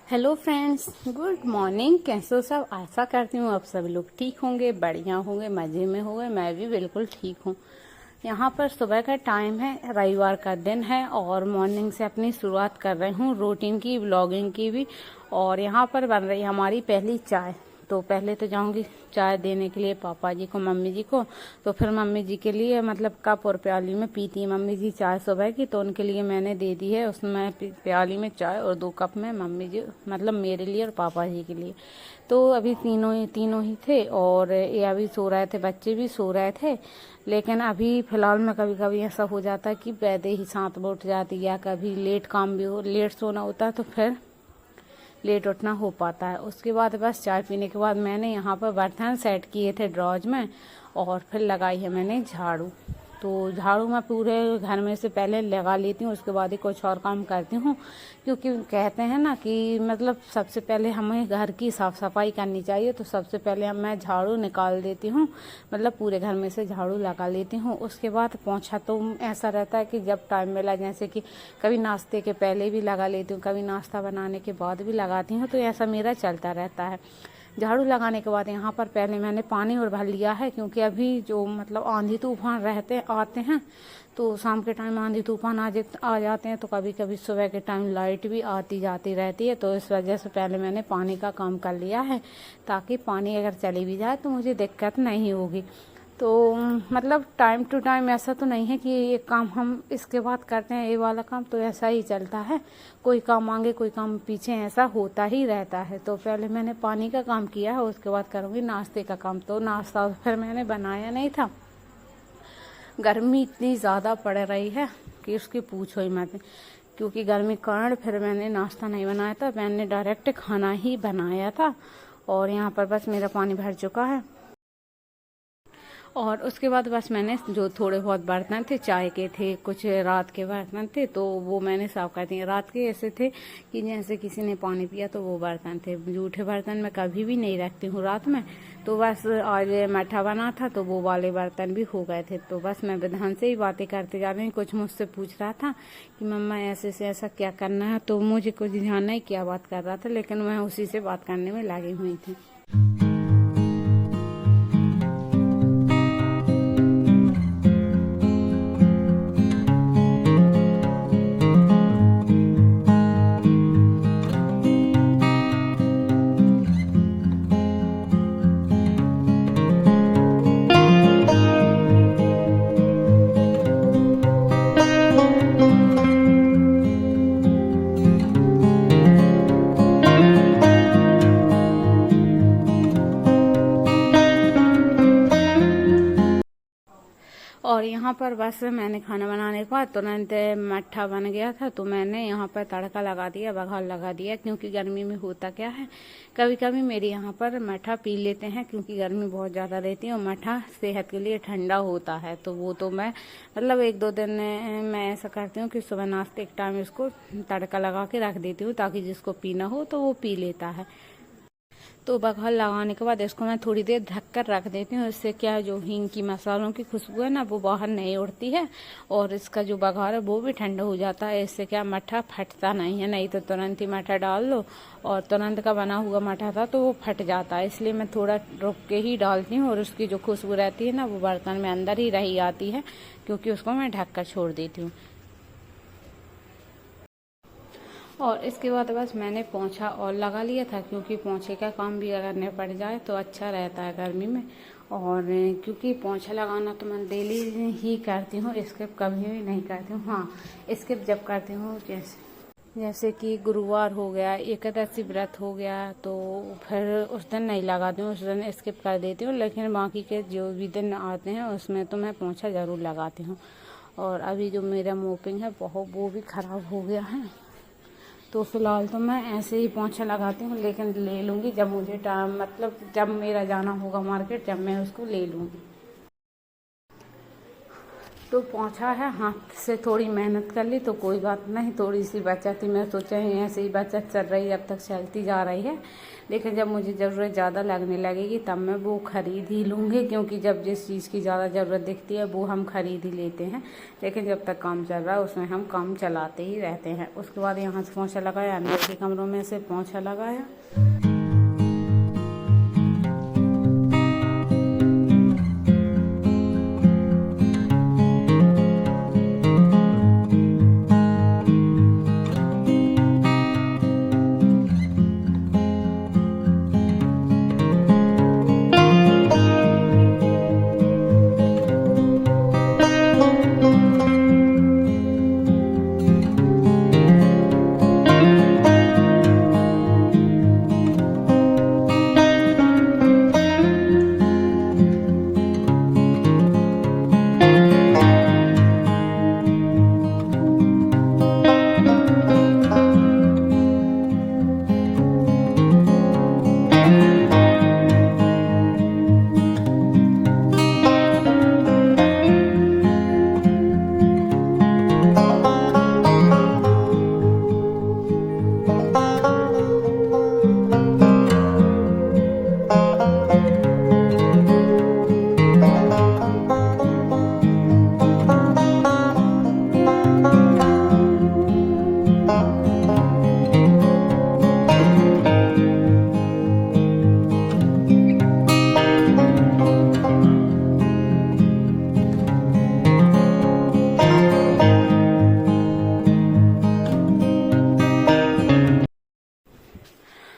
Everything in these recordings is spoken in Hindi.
Hello friends, good morning. कैसे हो सब? आशा करती हूँ आप सब लोग ठीक होंगे, बढ़िया होंगे, मज़े में होंगे। मैं भी बिल्कुल ठीक हूँ। यहाँ पर सुबह का टाइम है, रविवार का दिन है और मॉर्निंग से अपनी शुरुआत कर रही हूँ रूटीन की, व्लॉगिंग की भी। और यहाँ पर बन रही है हमारी पहली चाय। तो पहले तो जाऊंगी चाय देने के लिए पापा जी को, मम्मी जी को। तो फिर मम्मी जी के लिए मतलब कप और प्याली में पीती है मम्मी जी चाय सुबह की, तो उनके लिए मैंने दे दी है उसमें प्याली में चाय, और 2 कप में मम्मी जी मतलब मेरे लिए और पापा जी के लिए। तो अभी तीनों ही थे और ये अभी सो रहे थे, बच्चे भी सो रहे थे। लेकिन अभी फ़िलहाल में कभी कभी ऐसा हो जाता है कि पैदे ही साथ में उठ जाती, या कभी लेट काम भी हो, लेट सोना होता है तो फिर लेट उठना हो पाता है। उसके बाद बस चाय पीने के बाद मैंने यहाँ पर बर्तन सेट किए थे ड्रॉज में, और फिर लगाई है मैंने झाड़ू। तो झाड़ू मैं पूरे घर में से पहले लगा लेती हूँ, उसके बाद ही कुछ और काम करती हूँ। क्योंकि कहते हैं ना कि मतलब सबसे पहले हमें घर की साफ़ सफाई करनी चाहिए, तो सबसे पहले मैं झाड़ू निकाल देती हूँ, मतलब पूरे घर में से झाड़ू लगा लेती हूँ। उसके बाद पोंछा तो ऐसा रहता है कि जब टाइम मिला, जैसे कि कभी नाश्ते के पहले भी लगा लेती हूँ, कभी नाश्ता बनाने के बाद भी लगाती हूँ, तो ऐसा मेरा चलता रहता है। झाड़ू लगाने के बाद यहाँ पर पहले मैंने पानी और भर लिया है, क्योंकि अभी जो मतलब आंधी तूफान आते हैं, तो शाम के टाइम आंधी तूफान आ जाते हैं, तो कभी कभी सुबह के टाइम लाइट भी आती जाती रहती है। तो इस वजह से पहले मैंने पानी का काम कर लिया है, ताकि पानी अगर चली भी जाए तो मुझे दिक्कत नहीं होगी। तो मतलब टाइम टू टाइम ऐसा तो नहीं है कि ये काम हम इसके बाद करते हैं, ये वाला काम, तो ऐसा ही चलता है। कोई काम आगे कोई काम पीछे ऐसा होता ही रहता है। तो पहले मैंने पानी का काम किया है, उसके बाद करूँगी नाश्ते का काम। तो नाश्ता फिर मैंने बनाया नहीं था, गर्मी इतनी ज़्यादा पड़ रही है कि उसकी पूछो ही मत। क्योंकि गर्मी के कारण फिर मैंने नाश्ता नहीं बनाया था, मैंने डायरेक्ट खाना ही बनाया था। और यहाँ पर बस मेरा पानी भर चुका है। और उसके बाद बस मैंने जो थोड़े बहुत बर्तन थे, चाय के थे, कुछ रात के बर्तन थे, तो वो मैंने साफ कर दिए। रात के ऐसे थे कि जैसे किसी ने पानी पिया तो वो बर्तन थे। जूठे बर्तन मैं कभी भी नहीं रखती हूँ रात में। तो बस आज मट्ठा बना था तो वो वाले बर्तन भी हो गए थे। तो बस मैं विधान से ही बातें करते जा रही हूँ। कुछ मुझसे पूछ रहा था कि मम्मा ऐसे से ऐसा क्या करना है, तो मुझे कुछ ध्यान नहीं क्या बात कर रहा था, लेकिन मैं उसी से बात करने में लगी हुई थी। और यहाँ पर बस मैंने खाना बनाने के बाद तुरंत मट्ठा बन गया था, तो मैंने यहाँ पर तड़का लगा दिया, बघार लगा दिया। क्योंकि गर्मी में होता क्या है, कभी कभी मेरे यहाँ पर मट्ठा पी लेते हैं, क्योंकि गर्मी बहुत ज़्यादा रहती है और मट्ठा सेहत के लिए ठंडा होता है। तो वो तो मैं मतलब 1-2 दिन मैं ऐसा करती हूँ कि सुबह नाश्ते के टाइम इसको तड़का लगा के रख देती हूँ, ताकि जिसको पीना हो तो वो पी लेता है। तो बघार लगाने के बाद इसको मैं थोड़ी देर ढक कर रख देती हूँ। इससे क्या जो हींग की मसालों की खुशबू है ना, वो बाहर नहीं उड़ती है, और इसका जो बघार है वो भी ठंडा हो जाता है। इससे क्या मट्ठा फटता नहीं है, नहीं तो तुरंत ही मट्ठा डाल लो और तुरंत का बना हुआ मट्ठा था तो वो फट जाता है। इसलिए मैं थोड़ा रुक के ही डालती हूँ, और उसकी जो खुशबू रहती है ना, वो बर्तन में अंदर ही रही आती है, क्योंकि उसको मैं ढक कर छोड़ देती हूँ। और इसके बाद बस मैंने पोंछा और लगा लिया था, क्योंकि पोंछे का काम भी अगर नहीं पड़ जाए तो अच्छा रहता है गर्मी में। और क्योंकि पोंछा लगाना तो मैं डेली ही करती हूँ, स्किप कभी भी नहीं करती हूँ। हाँ, स्किप जब करती हूँ जैसे कि गुरुवार हो गया, एकादशी व्रत हो गया, तो फिर उस दिन नहीं लगाती हूँ, उस दिन स्किप कर देती हूँ। लेकिन बाकी के जो भी दिन आते हैं उसमें तो मैं पोंछा ज़रूर लगाती हूँ। और अभी जो मेरा मोपिंग है वो भी ख़राब हो गया है, तो फिलहाल तो मैं ऐसे ही पोंछा लगाती हूँ। लेकिन ले लूँगी जब मुझे टाइम, मतलब जब मेरा जाना होगा मार्केट, जब मैं उसको ले लूँगी। तो पोंछा है, हाथ से थोड़ी मेहनत कर ली तो कोई बात नहीं, थोड़ी सी बचत थी, मैं सोचा ही ऐसे ही बचत चल रही है, अब तक चलती जा रही है। लेकिन जब मुझे ज़रूरत ज़्यादा लगने लगेगी तब मैं वो ख़रीद ही लूँगी, क्योंकि जब जिस चीज़ की ज़्यादा ज़रूरत दिखती है वो हम ख़रीद ही लेते हैं। लेकिन जब तक काम चल रहा है उसमें हम काम चलाते ही रहते हैं। उसके बाद यहाँ से पोंछा लगाया, अंदर के कमरों में से पोंछा लगाया।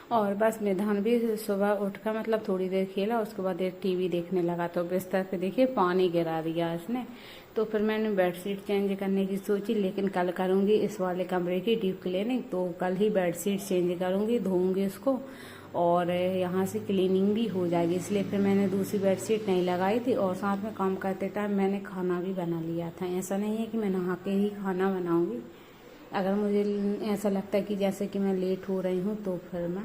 और बस निधान भी सुबह उठकर मतलब थोड़ी देर खेला, उसके बाद एक टीवी देखने लगा। तो बिस्तर पे देखिए पानी गिरा दिया इसने। तो फिर मैंने बेडशीट चेंज करने की सोची, लेकिन कल करूँगी इस वाले कमरे की डीप क्लीनिंग। तो कल ही बेडशीट चेंज करूँगी, धोऊँगी उसको और यहाँ से क्लीनिंग भी हो जाएगी, इसलिए फिर मैंने दूसरी बेडशीट नहीं लगाई थी। और साथ में काम करते टाइम मैंने खाना भी बना लिया था। ऐसा नहीं है कि मैं नहा के ही खाना बनाऊँगी। अगर मुझे ऐसा लगता है कि जैसे कि मैं लेट हो रही हूँ तो फिर मैं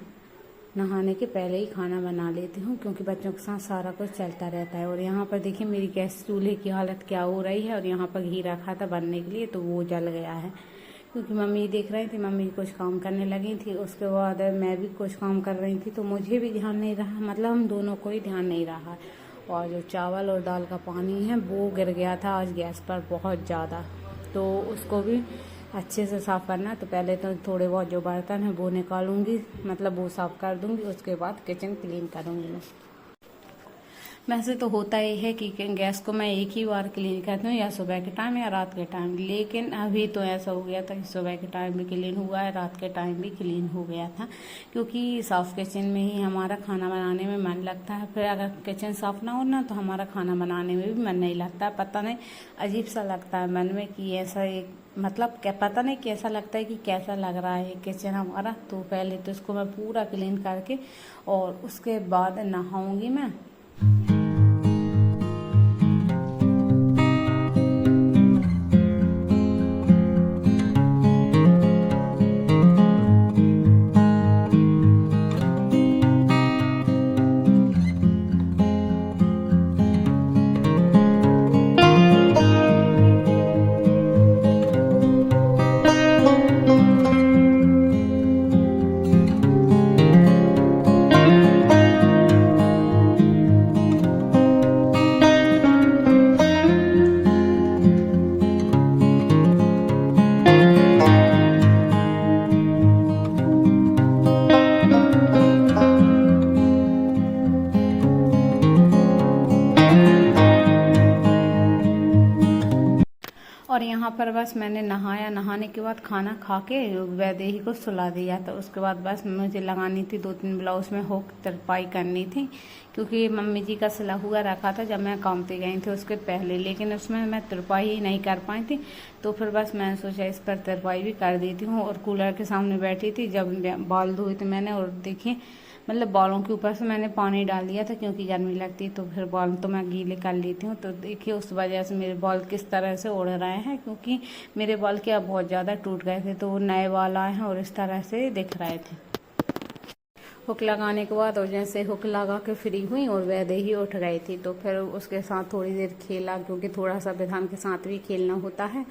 नहाने के पहले ही खाना बना लेती हूँ, क्योंकि बच्चों के साथ सारा कुछ चलता रहता है। और यहाँ पर देखिए मेरी गैस चूल्हे की हालत क्या हो रही है। और यहाँ पर घी रखा था बनने के लिए तो वो जल गया है, क्योंकि मम्मी देख रही थी, मम्मी कुछ काम करने लगी थी। उसके बाद मैं भी कुछ काम कर रही थी तो मुझे भी ध्यान नहीं रहा, मतलब हम दोनों को ही ध्यान नहीं रहा। और जो चावल और दाल का पानी है वो गिर गया था आज गैस पर बहुत ज़्यादा, तो उसको भी अच्छे से साफ़ करना है। तो पहले तो थोड़े बहुत जो बर्तन है वो निकालूंगी, मतलब वो साफ़ कर दूंगी, उसके बाद किचन क्लीन करूंगी मैं। वैसे तो होता ही है कि गैस को मैं एक ही बार क्लीन करती हूँ, या सुबह के टाइम या रात के टाइम। लेकिन अभी तो ऐसा हो गया था कि सुबह के टाइम भी क्लीन हुआ है, रात के टाइम भी क्लीन हो गया था, क्योंकि साफ़ किचन में ही हमारा खाना बनाने में मन लगता है। फिर अगर किचन साफ़ ना हो ना तो हमारा खाना बनाने में भी मन नहीं लगता है। पता नहीं अजीब सा लगता है मन में कि ऐसा एक मतलब क्या, पता नहीं कैसा लगता है कि कैसा लग रहा है किचन हमारा। तो पहले तो इसको मैं पूरा क्लीन करके और उसके बाद नहाऊंगी मैं। और यहाँ पर बस मैंने नहाया, नहाने के बाद खाना खा के वैदेही को सुला दिया। तो उसके बाद बस मुझे लगानी थी 2-3 ब्लाउज में हुक तरपाई करनी थी, क्योंकि मम्मी जी का सिला हुआ रखा था जब मैं काम पे गई थी उसके पहले, लेकिन उसमें मैं तरपाई ही नहीं कर पाई थी। तो फिर बस मैंने सोचा इस पर तरपाई भी कर देती हूँ। और कूलर के सामने बैठी थी जब बाल धोए थे मैंने, और देखिए मतलब बालों के ऊपर से मैंने पानी डाल दिया था क्योंकि गर्मी लगती है, तो फिर बाल तो मैं गीले कर लेती हूँ। तो देखिए उस वजह से मेरे बाल किस तरह से उड़ रहे हैं, क्योंकि मेरे बाल क्या बहुत ज़्यादा टूट गए थे, तो वो नए बाल आए हैं और इस तरह से दिख रहे थे। हुक लगाने के बाद और जैसे हुक लगा के फ्री हुई और वैसे ही उठ गई थी, तो फिर उसके साथ थोड़ी देर खेला, क्योंकि थोड़ा सा विधान के साथ भी खेलना होता है।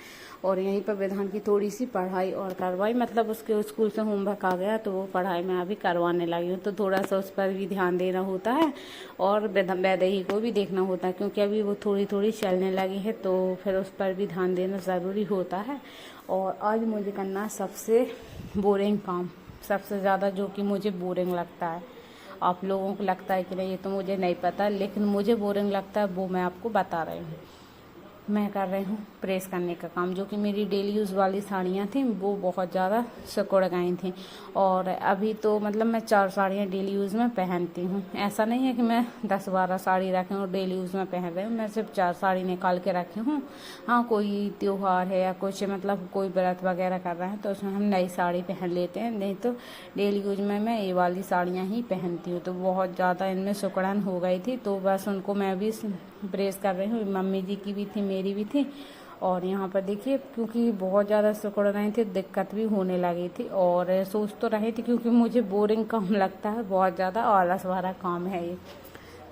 और यहीं पर विधान की थोड़ी सी पढ़ाई और करवाई, मतलब उसके स्कूल से होमवर्क आ गया तो वो पढ़ाई मैं अभी करवाने लगी हूँ, तो थोड़ा सा उस पर भी ध्यान देना होता है और वैदेही को भी देखना होता है, क्योंकि अभी वो थोड़ी थोड़ी चलने लगी है, तो फिर उस पर भी ध्यान देना ज़रूरी होता है। और आज मुझे करना सबसे बोरिंग काम, सबसे ज़्यादा जो कि मुझे बोरिंग लगता है। आप लोगों को लगता है कि नहीं ये तो मुझे नहीं पता, लेकिन मुझे बोरिंग लगता है वो मैं आपको बता रही हूँ। मैं कर रही हूँ प्रेस करने का काम, जो कि मेरी डेली यूज़ वाली साड़ियाँ थी वो बहुत ज़्यादा सिकुड़ गई थी। और अभी तो मतलब मैं 4 साड़ियाँ डेली यूज़ में पहनती हूँ। ऐसा नहीं है कि मैं 10-12 साड़ी रखी हूँ और डेली यूज़ में पहन रही हूँ, मैं सिर्फ 4 साड़ी निकाल के रखी हूँ। हाँ, कोई त्योहार है या कुछ मतलब कोई व्रत वगैरह कर रहे हैं तो उसमें हम नई साड़ी पहन लेते हैं, नहीं तो डेली यूज में मैं ये वाली साड़ियाँ ही पहनती हूँ। तो बहुत ज़्यादा इनमें सिकुड़न हो गई थी, तो बस उनको मैं भी प्रेस कर रही हूँ। मम्मी जी की भी थी, मेरी भी थी। और यहाँ पर देखिए, क्योंकि बहुत ज़्यादा सिकुड़ रही थी, दिक्कत भी होने लगी थी। और सोच तो रही थी, क्योंकि मुझे बोरिंग काम लगता है, बहुत ज़्यादा आलस भरा काम है ये,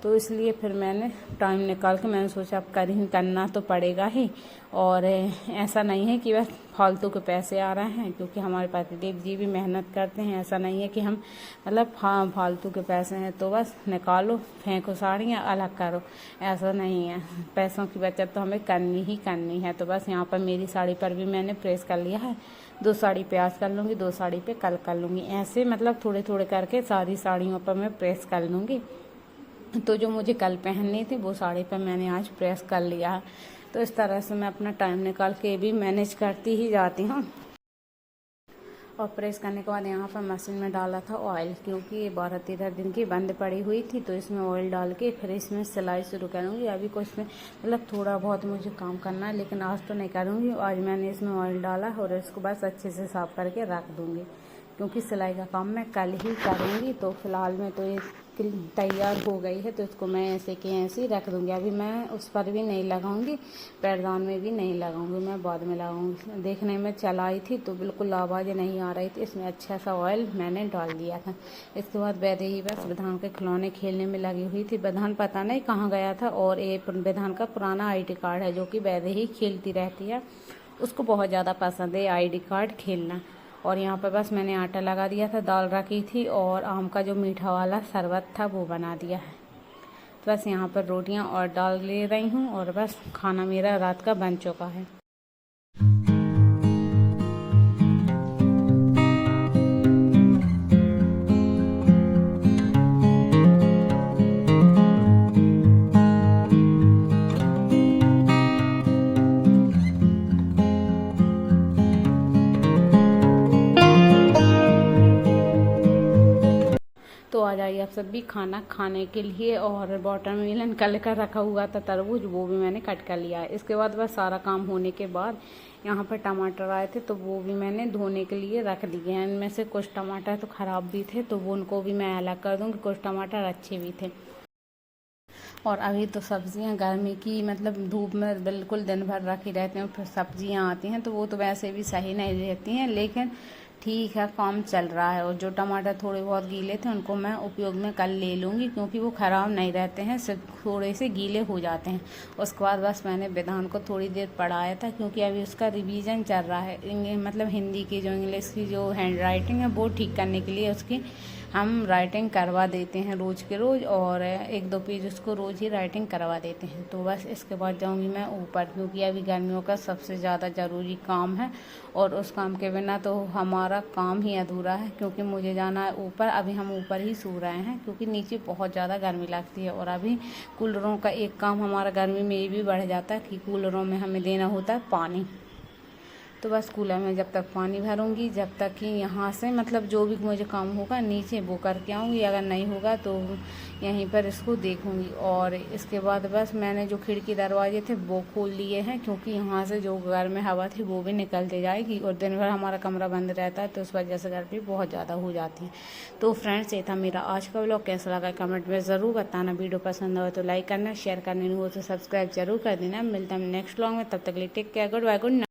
तो इसलिए फिर मैंने टाइम निकाल के मैंने सोचा अब करना तो पड़ेगा ही। और ऐसा नहीं है कि बस फालतू के पैसे आ रहे हैं, क्योंकि हमारे पतिदेव जी भी मेहनत करते हैं। ऐसा नहीं है कि हम मतलब फालतू के पैसे हैं तो बस निकालो फेंको साड़ियाँ अलग करो, ऐसा नहीं है। पैसों की बचत तो हमें करनी ही करनी है। तो बस यहाँ पर मेरी साड़ी पर भी मैंने प्रेस कर लिया है। 2 साड़ी पे आज कर लूँगी, 2 साड़ी पे कल कर लूँगी, ऐसे मतलब थोड़े थोड़े करके सारी साड़ियों पर मैं प्रेस कर लूँगी। तो जो मुझे कल पहननी थी वो साड़ी पर मैंने आज प्रेस कर लिया है। तो इस तरह से मैं अपना टाइम निकाल के भी मैनेज करती ही जाती हूँ। और प्रेस करने के बाद यहाँ पर मशीन में डाला था ऑयल, क्योंकि ये 12-13 दिन की बंद पड़ी हुई थी, तो इसमें ऑयल डाल के फिर इसमें सिलाई शुरू करूँगी। अभी कुछ में मतलब थोड़ा बहुत मुझे काम करना है, लेकिन आज तो नहीं करूँगी। आज मैंने इसमें ऑयल डाला और इसको बस अच्छे से साफ करके रख दूँगी, क्योंकि सिलाई का काम मैं कल ही करूँगी। तो फिलहाल में तो ये तैयार हो गई है, तो इसको मैं ऐसे के ऐसे ही रख दूँगी। अभी मैं उस पर भी नहीं लगाऊंगी, पैरदान में भी नहीं लगाऊंगी, मैं बाद में लगाऊंगी। देखने में चलाई थी तो बिल्कुल आवाज़ नहीं आ रही थी, इसमें अच्छा सा ऑयल मैंने डाल दिया था। इसके बाद वैदेही बस विधान के खिलौने खेलने में लगी हुई थी। विधान पता नहीं कहाँ गया था, और ये विधान का पुराना ID कार्ड है जो कि वैदेही खेलती रहती है, उसको बहुत ज़्यादा पसंद है ID कार्ड खेलना। और यहाँ पर बस मैंने आटा लगा दिया था, दाल रखी थी और आम का जो मीठा वाला शरबत था वो बना दिया है। तो बस यहाँ पर रोटियाँ और दाल ले रही हूँ और बस खाना मेरा रात का बन चुका है। तो आ जाइए आप सब भी खाना खाने के लिए। और वाटरमेलन कल का रखा हुआ था तरबूज, वो भी मैंने कट कर लिया है। इसके बाद बस सारा काम होने के बाद यहाँ पर टमाटर आए थे, तो वो भी मैंने धोने के लिए रख दिए हैं। इनमें से कुछ टमाटर तो ख़राब भी थे, तो वो उनको भी मैं अलग कर दूँगी, कुछ टमाटर अच्छे भी थे। और अभी तो सब्जियां गर्मी की मतलब धूप में बिल्कुल दिन भर रखी रहती हैं, फिर सब्जियां आती हैं तो वो तो वैसे भी सही नहीं रहती हैं, लेकिन ठीक है काम चल रहा है। और जो टमाटर थोड़े बहुत गीले थे उनको मैं उपयोग में कल ले लूँगी, क्योंकि वो ख़राब नहीं रहते हैं, सिर्फ थोड़े से गीले हो जाते हैं। उसके बाद बस मैंने विधान को थोड़ी देर पढ़ाया था, क्योंकि अभी उसका रिवीजन चल रहा है। मतलब हिंदी की जो इंग्लिश की जो हैंड राइटिंग है वो ठीक करने के लिए उसकी हम राइटिंग करवा देते हैं रोज़ के रोज़, और 1-2 पेज उसको रोज़ ही राइटिंग करवा देते हैं। तो बस इसके बाद जाऊंगी मैं ऊपर, क्योंकि अभी गर्मियों का सबसे ज़्यादा ज़रूरी काम है, और उस काम के बिना तो हमारा काम ही अधूरा है, क्योंकि मुझे जाना है ऊपर। अभी हम ऊपर ही सो रहे हैं, क्योंकि नीचे बहुत ज़्यादा गर्मी लगती है। और अभी कूलरों का एक काम हमारा गर्मी में ये भी बढ़ जाता है कि कूलरों में हमें देना होता है पानी। तो बस कूलर में जब तक पानी भरूंगी, जब तक कि यहाँ से मतलब जो भी मुझे काम होगा नीचे वो करके आऊँगी, अगर नहीं होगा तो यहीं पर इसको देखूंगी। और इसके बाद बस मैंने जो खिड़की दरवाजे थे वो खोल लिए हैं, क्योंकि यहाँ से जो घर में हवा थी वो भी निकलते जाएगी, और दिन भर हमारा कमरा बंद रहता है, तो उस वजह से गर्मी बहुत ज़्यादा हो जाती है। तो फ्रेंड्स, ये था मेरा आज का व्लॉग। कैसा लगा कमेंट में ज़रूर बताना। वीडियो पसंद हो तो लाइक करना, शेयर करना, नहीं हो तो सब्सक्राइब जरूर कर देना। मिलता है नेक्स्ट व्लॉग में, तब तक के लिए take care, good bye, good night.